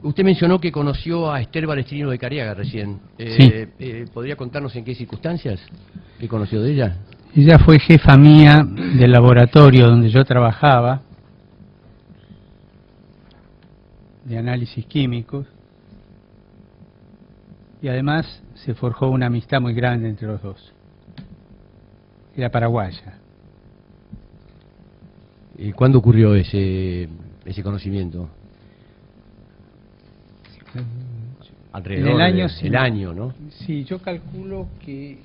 Usted mencionó que conoció a Esther Balestrino de Cariaga recién. Sí. ¿Podría contarnos en qué circunstancias que conoció de ella? Ella fue jefa mía del laboratorio donde yo trabajaba, de análisis químicos, y además se forjó una amistad muy grande entre los dos. Era paraguaya. ¿Cuándo ocurrió ese conocimiento? Alrededor en el año, del año, ¿no? Sí, yo calculo que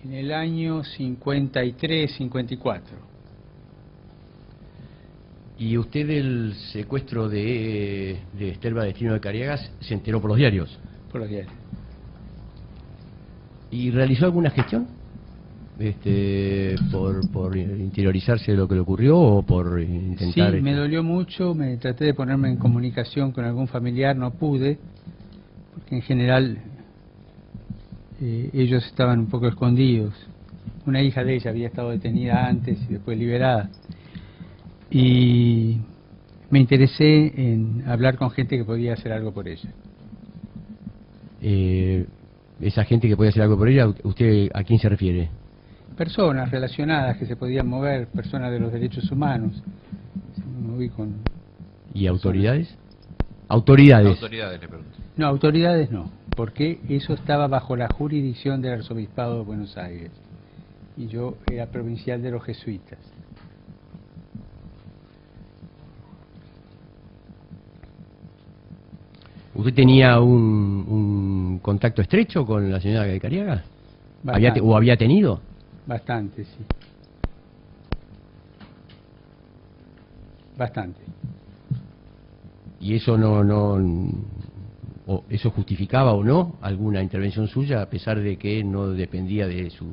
en el año 53, 54. ¿Y usted del secuestro de Esther Balestrino de Cariagas se enteró por los diarios? Por los diarios. ¿Y realizó alguna gestión? ¿Por interiorizarse de lo que le ocurrió o por intentar...? Sí, me dolió mucho, me traté de ponerme en comunicación con algún familiar, no pude, porque en general ellos estaban un poco escondidos. Una hija de ella había estado detenida antes y después liberada. Y me interesé en hablar con gente que podía hacer algo por ella. Esa gente que podía hacer algo por ella, ¿usted a quién se refiere? Personas relacionadas que se podían mover, personas de los derechos humanos. Me moví con... ¿Y autoridades? ¿Autoridades? Autoridades, le pregunto. No, autoridades no, porque eso estaba bajo la jurisdicción del Arzobispado de Buenos Aires. Y yo era provincial de los jesuitas. ¿Usted tenía un contacto estrecho con la señora de Cariaga? ¿O había tenido? Bastante, sí. Bastante. ¿Y eso eso justificaba o no alguna intervención suya, a pesar de que no dependía de su...?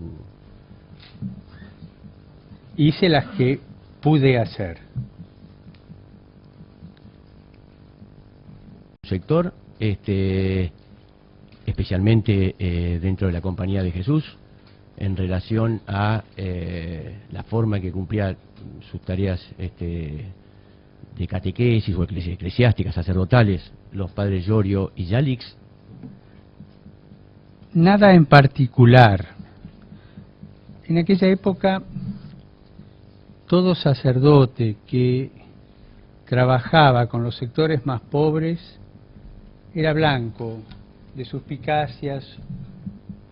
Hice las que pude hacer. Sector, especialmente dentro de la Compañía de Jesús, en relación a la forma en que cumplía sus tareas de catequesis o eclesiásticas, sacerdotales, los padres Llorio y Yalix. Nada en particular. En aquella época, todo sacerdote que trabajaba con los sectores más pobres era blanco de suspicacias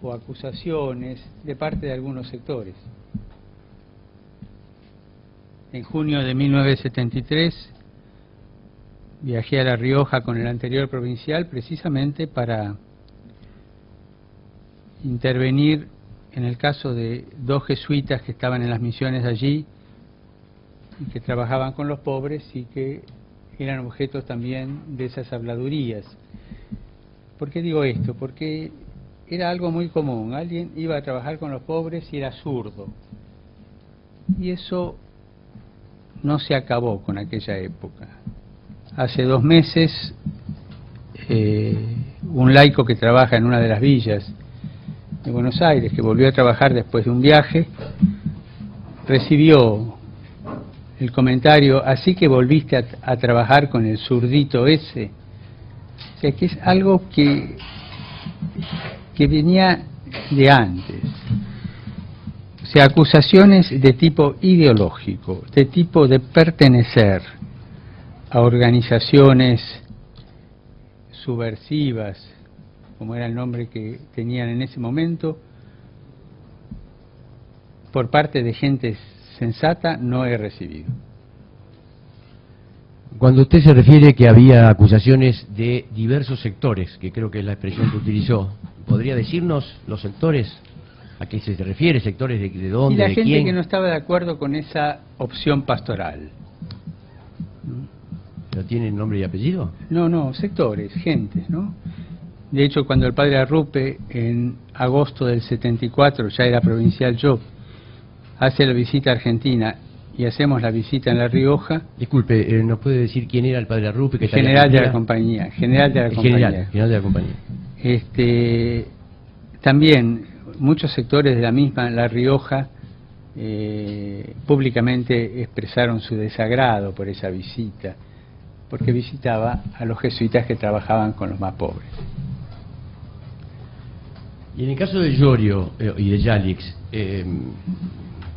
o acusaciones de parte de algunos sectores. En junio de 1973 viajé a La Rioja con el anterior provincial precisamente para intervenir en el caso de dos jesuitas que estaban en las misiones allí y que trabajaban con los pobres y que eran objetos también de esas habladurías. ¿Por qué digo esto? Porque era algo muy común. Alguien iba a trabajar con los pobres y era zurdo. Y eso no se acabó con aquella época. Hace 2 meses, un laico que trabaja en una de las villas de Buenos Aires, que volvió a trabajar después de un viaje, recibió el comentario: así que volviste a trabajar con el zurdito ese. O sea, que es algo que venía de antes. O sea, acusaciones de tipo ideológico, de tipo de pertenecer a organizaciones subversivas, como era el nombre que tenían en ese momento, por parte de gente sensata, no he recibido. Cuando usted se refiere que había acusaciones de diversos sectores, que creo que es la expresión que utilizó, ¿podría decirnos los sectores? ¿A qué se refiere? ¿Sectores de dónde? Y la de gente quién? que no estaba de acuerdo con esa opción pastoral. ¿Pero tienen nombre y apellido? No, sectores, gentes, ¿no? De hecho, cuando el padre Arrupe, en agosto del 74, ya era provincial yo, hace la visita a Argentina y hacemos la visita en La Rioja. Disculpe, ¿nos puede decir quién era el padre Arrupe? Que General de la compañía. General de la compañía. General de la compañía. También muchos sectores de la misma La Rioja públicamente expresaron su desagrado por esa visita. porque visitaba a los jesuitas que trabajaban con los más pobres. Y en el caso de Iorio y de Yalix,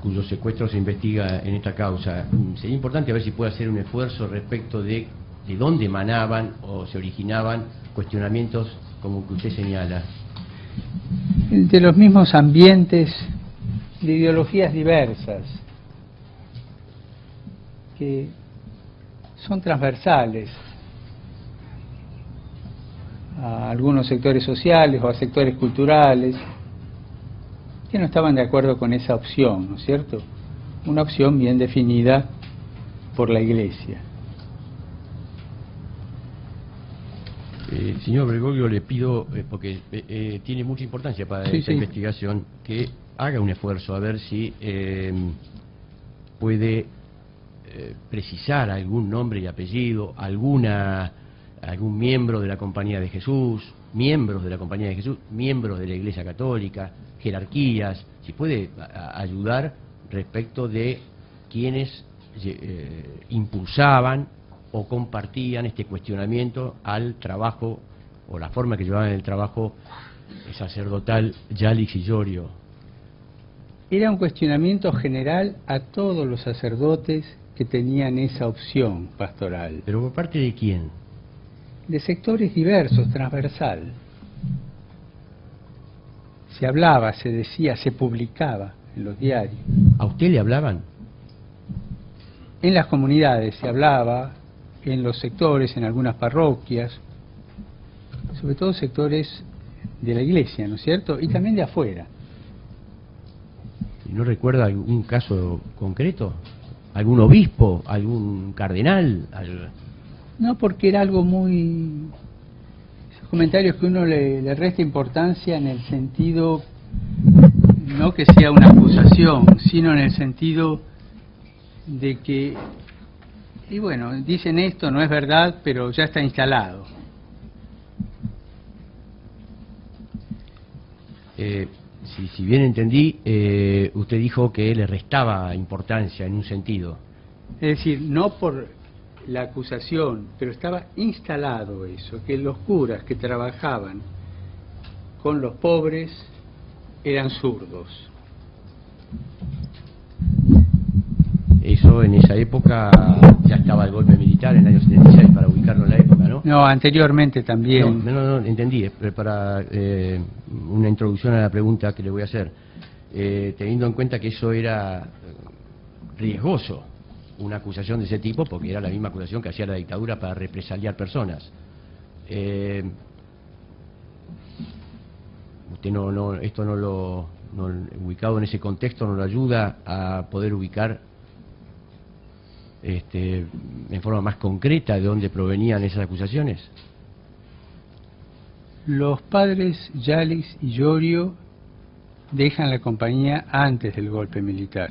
cuyo secuestro se investiga en esta causa, sería importante ver si puede hacer un esfuerzo respecto de dónde emanaban o se originaban cuestionamientos como que usted señala. De los mismos ambientes de ideologías diversas, que son transversales a algunos sectores sociales o a sectores culturales, que no estaban de acuerdo con esa opción, ¿no es cierto? Una opción bien definida por la Iglesia. Señor Bergoglio, le pido, porque tiene mucha importancia para esta investigación, que haga un esfuerzo a ver si puede precisar algún nombre y apellido, algún miembro de la Compañía de Jesús, miembros de la Compañía de Jesús, miembros de la Iglesia Católica, jerarquías, si puede ayudar respecto de quienes impulsaban o compartían este cuestionamiento al trabajo o la forma que llevaban el trabajo sacerdotal Yalix y Iorio. Era un cuestionamiento general a todos los sacerdotes que tenían esa opción pastoral. ¿Pero por parte de quién? De sectores diversos, transversal. Se hablaba, se decía, se publicaba en los diarios. ¿A usted le hablaban? En las comunidades se hablaba, en los sectores, en algunas parroquias, sobre todo sectores de la Iglesia, ¿no es cierto? Y también de afuera. ¿Y no recuerda algún caso concreto? ¿Algún obispo? ¿Algún cardenal? No, porque era algo muy... Esos comentarios que uno le resta importancia en el sentido, no que sea una acusación, sino en el sentido de que, y bueno, dicen esto, no es verdad, pero ya está instalado. Si bien entendí, usted dijo que le restaba importancia en un sentido. Es decir, no por la acusación, pero estaba instalado eso, que los curas que trabajaban con los pobres eran zurdos. Eso en esa época ya estaba el golpe militar, en el año 76, para ubicarlo en la época, ¿no? No, anteriormente también. No, entendí, para una introducción a la pregunta que le voy a hacer. Teniendo en cuenta que eso era riesgoso, una acusación de ese tipo, porque era la misma acusación que hacía la dictadura para represaliar personas. Usted esto no lo ubicado en ese contexto no lo ayuda a poder ubicar en forma más concreta de dónde provenían esas acusaciones. Los padres Yalix y Iorio dejan la compañía antes del golpe militar.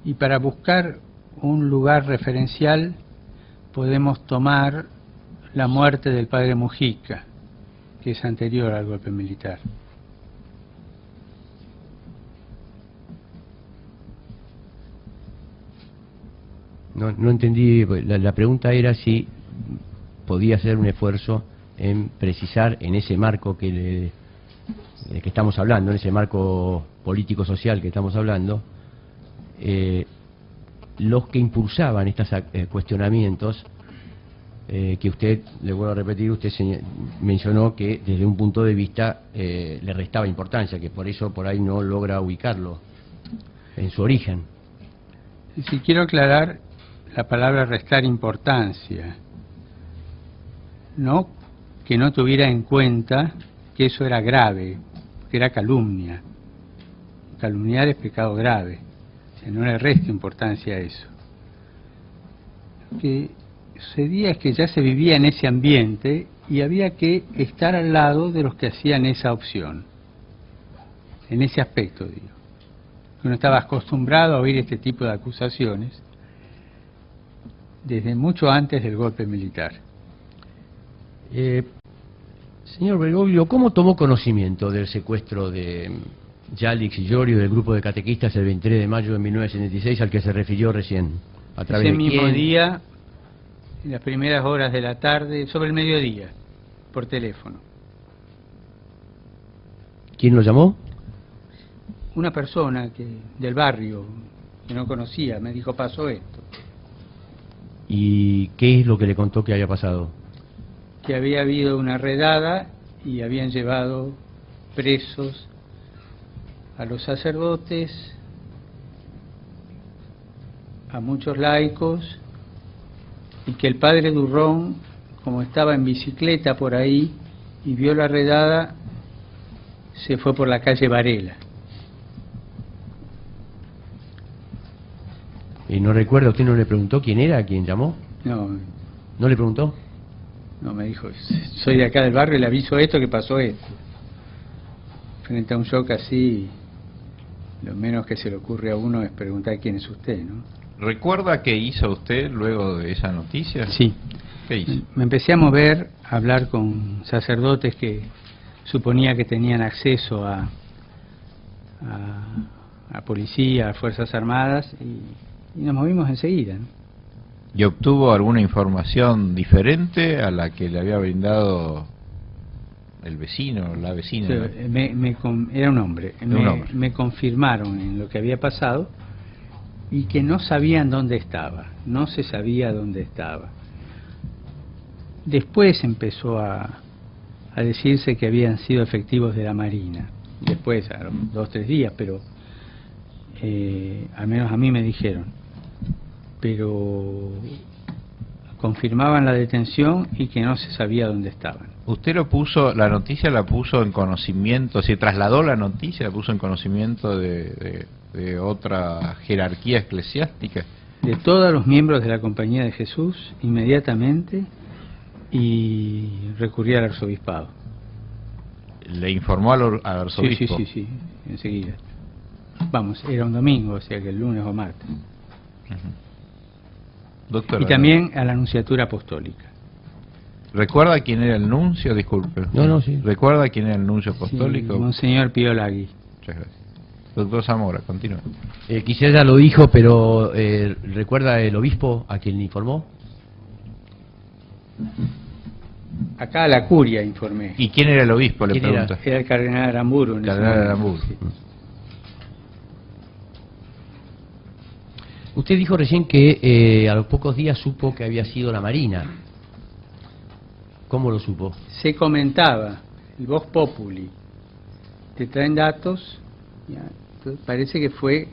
Y para buscar un lugar referencial podemos tomar la muerte del padre Mujica, que es anterior al golpe militar. No entendí, la pregunta era si podía hacer un esfuerzo en precisar en ese marco que estamos hablando, en ese marco político-social que estamos hablando, los que impulsaban estos cuestionamientos que usted, le vuelvo a repetir, usted mencionó que desde un punto de vista le restaba importancia, que por eso por ahí no logra ubicarlo en su origen. Si quiero aclarar la palabra restar importancia, no que no tuviera en cuenta que eso era grave, que era calumnia. Calumniar es pecado grave, o sea, no le resta importancia a eso. Lo que sucedía es que ya se vivía en ese ambiente y había que estar al lado de los que hacían esa opción, en ese aspecto, digo. Uno estaba acostumbrado a oír este tipo de acusaciones desde mucho antes del golpe militar. Señor Bergoglio, ¿cómo tomó conocimiento del secuestro de Yalix y Iorio del grupo de catequistas el 23 de mayo de 1976 al que se refirió recién, ¿A través Ese de mismo quién? día, en las primeras horas de la tarde, sobre el mediodía, por teléfono. ¿Quién lo llamó? Una persona del barrio que no conocía me dijo, pasó esto. ¿Y qué es lo que le contó que había pasado? Que había habido una redada y habían llevado presos a los sacerdotes, a muchos laicos, y que el padre Durrón, como estaba en bicicleta por ahí y vio la redada, se fue por la calle Varela. No recuerda, ¿usted no le preguntó quién era, quién llamó? No, ¿No le preguntó? no, me dijo, soy de acá del barrio y le aviso esto, que pasó esto. Frente a un shock así, lo menos que se le ocurre a uno es preguntar quién es usted, ¿no? ¿Recuerda qué hizo usted luego de esa noticia? Sí. ¿Qué hizo? Me empecé a mover, a hablar con sacerdotes que suponía que tenían acceso a policía, a Fuerzas Armadas, y nos movimos enseguida, ¿no? ¿Y obtuvo alguna información diferente a la que le había brindado el vecino, la vecina? Pero, era un hombre. Me confirmaron en lo que había pasado y que no sabían dónde estaba, no se sabía dónde estaba. Después empezó a decirse que habían sido efectivos de la Marina, después, a los 2 o 3 días, pero al menos a mí me dijeron. Pero confirmaban la detención y que no se sabía dónde estaban. ¿Usted lo puso, la noticia la puso en conocimiento, se trasladó la noticia, la puso en conocimiento de otra jerarquía eclesiástica? De todos los miembros de la Compañía de Jesús, inmediatamente, y recurrí al arzobispado. ¿Le informó al arzobispo? Sí, enseguida. Vamos, era un domingo, o sea que el lunes o martes. Doctor, Y también a la Nunciatura Apostólica. ¿Recuerda quién era el nuncio? Disculpe. No, sí. ¿Recuerda quién era el nuncio apostólico? Sí, Monseñor Pío Lagui. Muchas gracias. Doctor Zamora, continúe. Quizás ya lo dijo, pero ¿recuerda el obispo a quien le informó? Acá a la curia informé. ¿Y quién era el obispo? Le ¿Quién era? pregunto. Era el cardenal Aramburu. en ese Cardenal momento, Aramburu. sí. Usted dijo recién que a los pocos días supo que había sido la Marina. ¿Cómo lo supo? Se comentaba, el Vox Populi, te traen datos, ya, entonces parece que fue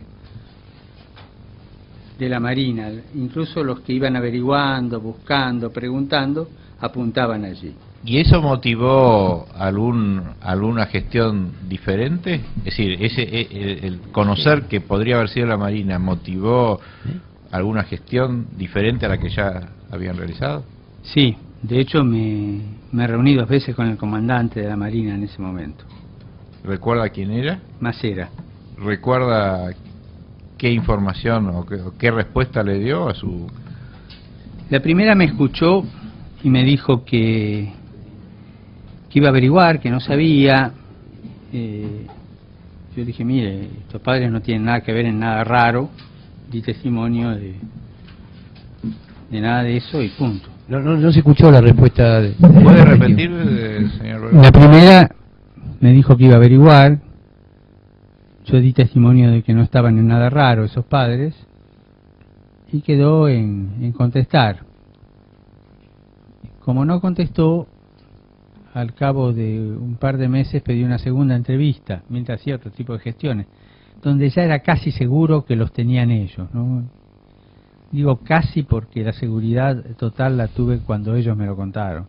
de la Marina, incluso los que iban averiguando, buscando, preguntando, apuntaban allí. ¿Y eso motivó alguna gestión diferente? Es decir, el conocer que podría haber sido la Marina, ¿motivó alguna gestión diferente a la que ya habían realizado? Sí, de hecho me reuní 2 veces con el comandante de la Marina en ese momento. ¿Recuerda quién era? Macera. ¿Recuerda qué información o qué respuesta le dio a su...? La primera me escuchó y me dijo que iba a averiguar, que no sabía. Yo dije, mire, estos padres no tienen nada que ver en nada raro, di testimonio de nada de eso y punto. No se escuchó la respuesta. ¿Puede repetir, señor? La primera me dijo que iba a averiguar, yo di testimonio de que no estaban en nada raro esos padres, y quedó en contestar. Como no contestó, al cabo de un par de meses pedí una segunda entrevista, mientras hacía otro tipo de gestiones, donde ya era casi seguro que los tenían ellos, ¿no? Digo casi porque la seguridad total la tuve cuando ellos me lo contaron.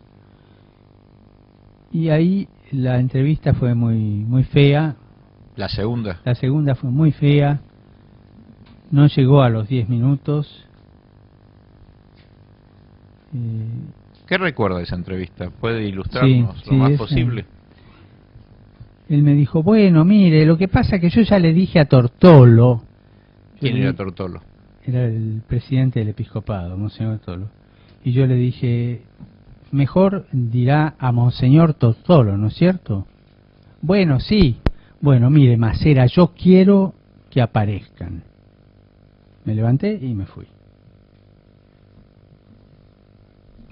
Y ahí la entrevista fue muy fea. La segunda. La segunda fue muy fea, no llegó a los 10 minutos. ¿Qué recuerda de esa entrevista? ¿Puede ilustrarnos lo más posible? Él me dijo, bueno, mire, lo que pasa es que yo ya le dije a Tortolo. ¿Quién era Tortolo? Era el presidente del episcopado, Monseñor Tortolo. Y yo le dije, mejor dirá a Monseñor Tortolo, ¿no es cierto? Bueno, sí. Bueno, mire, Macera, yo quiero que aparezcan. Me levanté y me fui.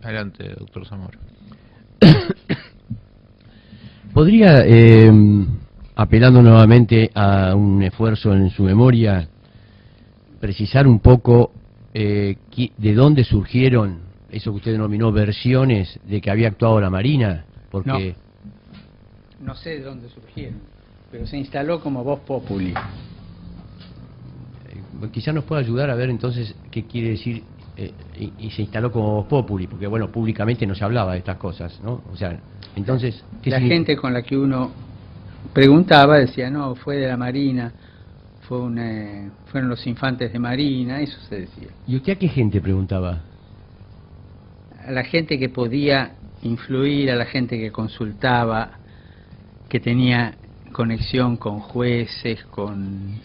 Adelante, doctor Zamora. ¿Podría, apelando nuevamente a un esfuerzo en su memoria, precisar un poco de dónde surgieron eso que usted denominó versiones de que había actuado la Marina? Porque no sé de dónde surgieron, pero se instaló como voz populi. Quizás nos pueda ayudar a ver entonces qué quiere decir y se instaló como voz populi, porque bueno, públicamente no se hablaba de estas cosas, ¿no? O sea, entonces la gente con la que uno preguntaba decía, no, fue de la Marina, fueron los infantes de Marina, eso se decía. ¿Y usted a qué gente preguntaba? A la gente que podía influir, a la gente que consultaba, que tenía conexión con jueces, con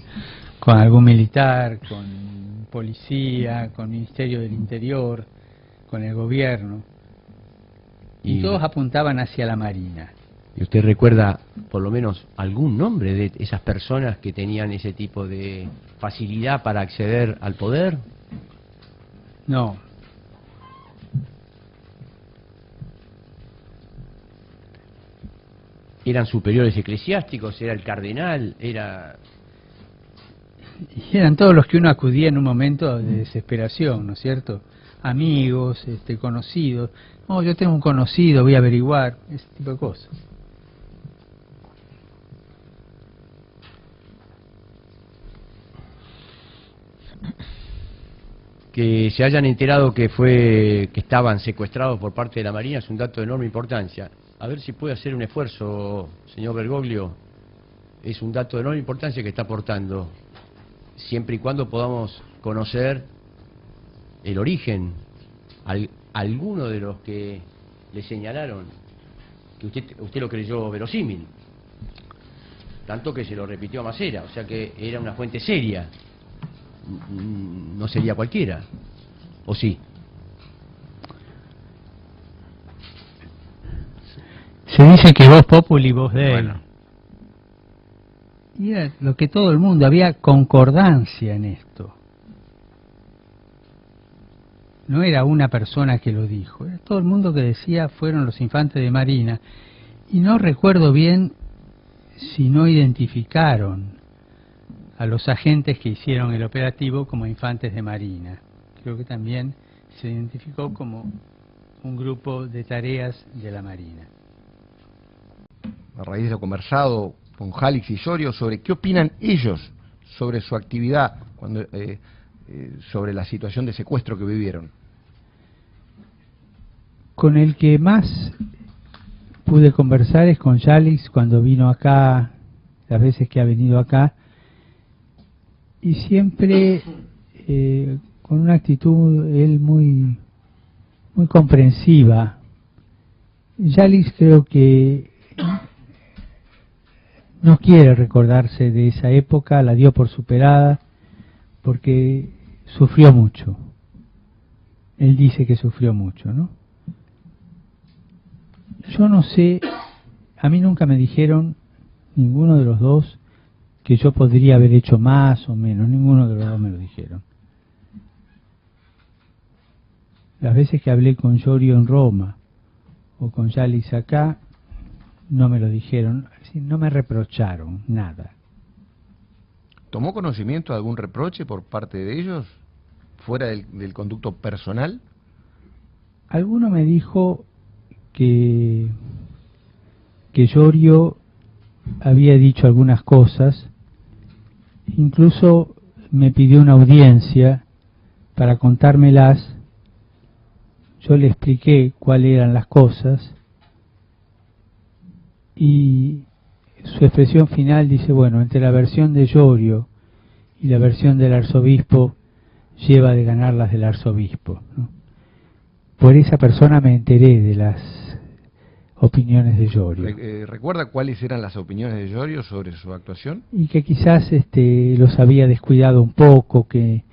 algún militar, con policía, con Ministerio del Interior, con el gobierno. Y todos apuntaban hacia la Marina. ¿Y usted recuerda por lo menos algún nombre de esas personas que tenían ese tipo de facilidad para acceder al poder? No. ¿Eran superiores eclesiásticos? ¿Era el cardenal? Y eran todos los que uno acudía en un momento de desesperación, ¿no es cierto? Amigos, conocidos. No, yo tengo un conocido, voy a averiguar, ese tipo de cosas. Que se hayan enterado que estaban secuestrados por parte de la Marina es un dato de enorme importancia. A ver si puede hacer un esfuerzo, señor Bergoglio. Es un dato de enorme importancia que está aportando, siempre y cuando podamos conocer el origen, alguno de los que le señalaron que usted lo creyó verosímil, tanto que se lo repitió a Macera, o sea que era una fuente seria, no sería cualquiera, ¿o sí? Se dice que voz populi, voz de él. Bueno. Y era lo que todo el mundo, había concordancia en esto. No era una persona que lo dijo, era todo el mundo que decía fueron los infantes de Marina. Y no recuerdo bien si no identificaron a los agentes que hicieron el operativo como infantes de Marina. Creo que también se identificó como un grupo de tareas de la Marina. A raíz de lo conversado con Jálix y Llorio, sobre qué opinan ellos sobre su actividad, sobre la situación de secuestro que vivieron. Con el que más pude conversar es con Jálix cuando vino acá, las veces que ha venido acá, y siempre con una actitud él muy comprensiva. Jálix creo que no quiere recordarse de esa época, la dio por superada, porque sufrió mucho. Él dice que sufrió mucho, ¿no? Yo no sé, a mí nunca me dijeron, ninguno de los dos, que yo podría haber hecho más o menos, ninguno de los dos me lo dijeron. Las veces que hablé con Llorio en Roma, o con Jálix acá, no me lo dijeron, no me reprocharon nada. ¿Tomó conocimiento de algún reproche por parte de ellos, fuera del conducto personal? Alguno me dijo que Llorio había dicho algunas cosas, incluso me pidió una audiencia para contármelas. Yo le expliqué cuáles eran las cosas y su expresión final dice, bueno, entre la versión de Llorio y la versión del arzobispo, lleva de ganar las del arzobispo, ¿no? Por esa persona me enteré de las opiniones de Llorio. ¿Recuerda cuáles eran las opiniones de Llorio sobre su actuación? Y que quizás los había descuidado un poco, que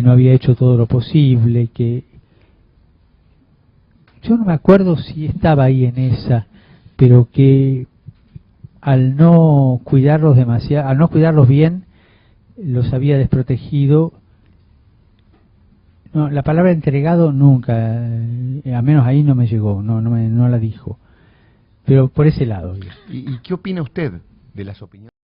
no había hecho todo lo posible, que yo no me acuerdo si estaba ahí en esa, pero que al no cuidarlos demasiado, al no cuidarlos bien, los había desprotegido No, la palabra entregado nunca, a menos ahí no me llegó, no la dijo. Pero por ese lado. ¿Y qué opina usted de las opiniones?